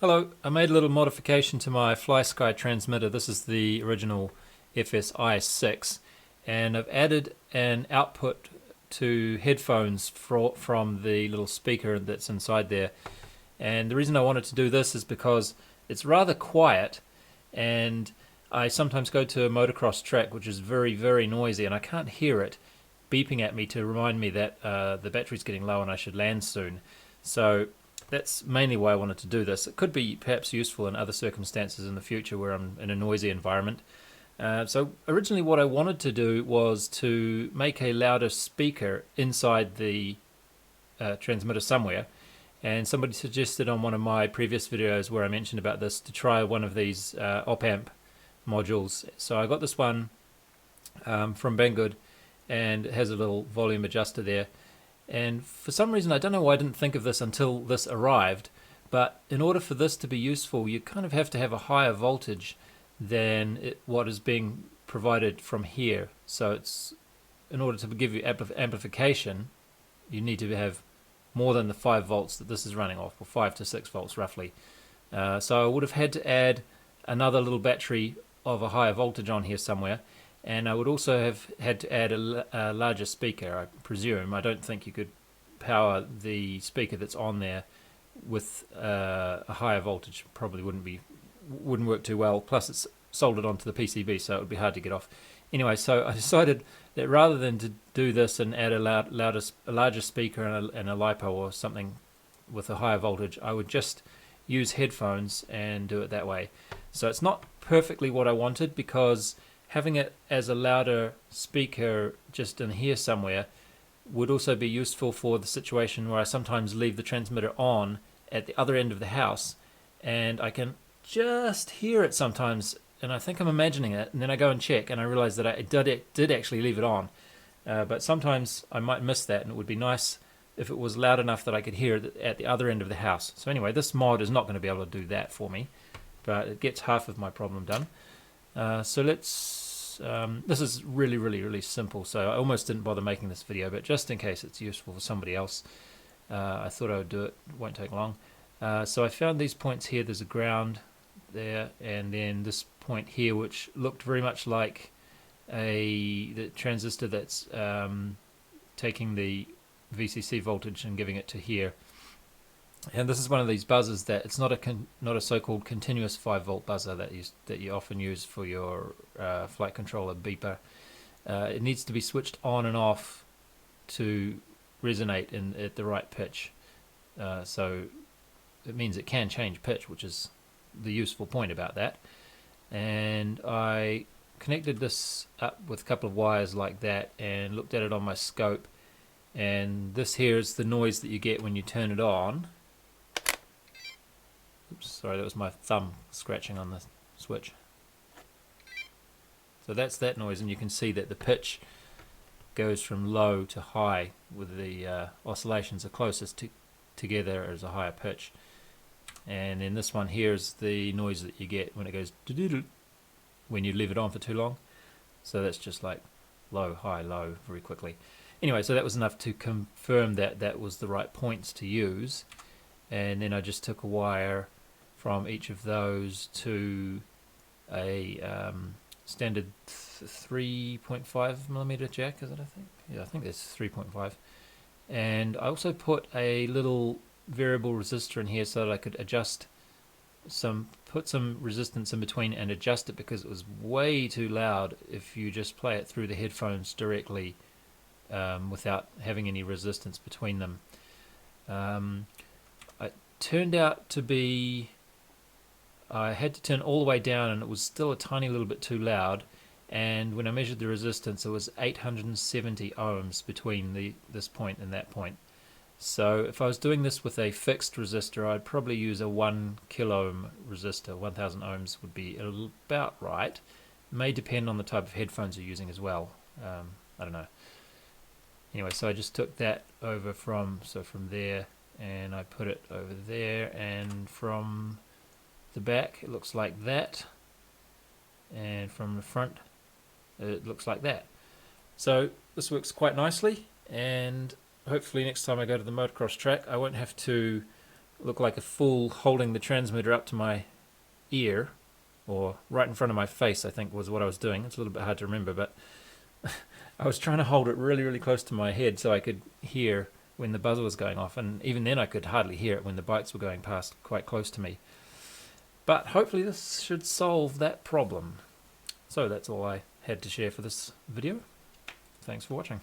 Hello, I made a little modification to my FlySky transmitter. This is the original FS-i6, and I've added an output to headphones from the little speaker that's inside there. And the reason I wanted to do this is because it's rather quiet, and I sometimes go to a motocross track which is very, very noisy, and I can't hear it beeping at me to remind me that the battery's getting low and I should land soon. So that's mainly why I wanted to do this. It could be perhaps useful in other circumstances in the future where I'm in a noisy environment. So originally what I wanted to do was to make a louder speaker inside the transmitter somewhere, and somebody suggested on one of my previous videos where I mentioned about this to try one of these op-amp modules. So I got this one from Banggood, and it has a little volume adjuster there. And for some reason, I don't know why I didn't think of this until this arrived, but in order for this to be useful, you kind of have to have a higher voltage than what is being provided from here. So it's, in order to give you amplification, you need to have more than the 5 volts that this is running off, or 5 to 6 volts roughly. So I would have had to add another little battery of a higher voltage on here somewhere. And I would also have had to add a larger speaker, I presume. I don't think you could power the speaker that's on there with a higher voltage. Probably wouldn't work too well. Plus it's soldered onto the PCB, so it would be hard to get off. Anyway, so I decided that rather than to do this and add a larger speaker and a LiPo or something with a higher voltage, I would just use headphones and do it that way. So it's not perfectly what I wanted, because having it as a louder speaker just in here somewhere would also be useful for the situation where I sometimes leave the transmitter on at the other end of the house, and I can just hear it sometimes, and I think I'm imagining it, and then I go and check and I realize that I did actually leave it on. But sometimes I might miss that, and it would be nice if it was loud enough that I could hear it at the other end of the house. So anyway, this mod is not going to be able to do that for me, but it gets half of my problem done. So let's this is really simple, so I almost didn't bother making this video, but just in case it's useful for somebody else, I thought I would do it. It won't take long. So I found these points here. There's a ground there, and then this point here, which looked very much like the transistor that's taking the VCC voltage and giving it to here. And this is one of these buzzers that it's not a so-called continuous 5-volt buzzer that you often use for your flight controller beeper. It needs to be switched on and off to resonate at the right pitch. So it means it can change pitch, which is the useful point about that. And I connected this up with a couple of wires like that and looked at it on my scope. And this here is the noise that you get when you turn it on. Oops, sorry, that was my thumb scratching on the switch. So that's that noise, and you can see that the pitch goes from low to high, with the oscillations are closest together as a higher pitch. And then this one here is the noise that you get when it goes doo-doo-doo when you leave it on for too long. So that's just like low, high, low very quickly. Anyway, so that was enough to confirm that that was the right points to use. And then I just took a wire from each of those to a standard 3.5mm jack, is it, I think? Yeah, I think that's 3.5. And I also put a little variable resistor in here so that I could put some resistance in between and adjust it, because it was way too loud if you just play it through the headphones directly without having any resistance between them. It turned out to be, I had to turn all the way down, and it was still a tiny little bit too loud. And when I measured the resistance, it was 870 ohms between this point and that point. So if I was doing this with a fixed resistor, I'd probably use a 1 kilo ohm resistor. 1000 ohms would be about right. It may depend on the type of headphones you're using as well. I don't know. Anyway, so I just took that over from there, and I put it over there, and from the back it looks like that, and from the front it looks like that. So this works quite nicely, and hopefully next time I go to the motocross track I won't have to look like a fool holding the transmitter up to my ear, or right in front of my face, I think was what I was doing. It's a little bit hard to remember, but I was trying to hold it really, really close to my head so I could hear when the buzzer was going off, and even then I could hardly hear it when the bikes were going past quite close to me. But hopefully this should solve that problem. So that's all I had to share for this video. Thanks for watching.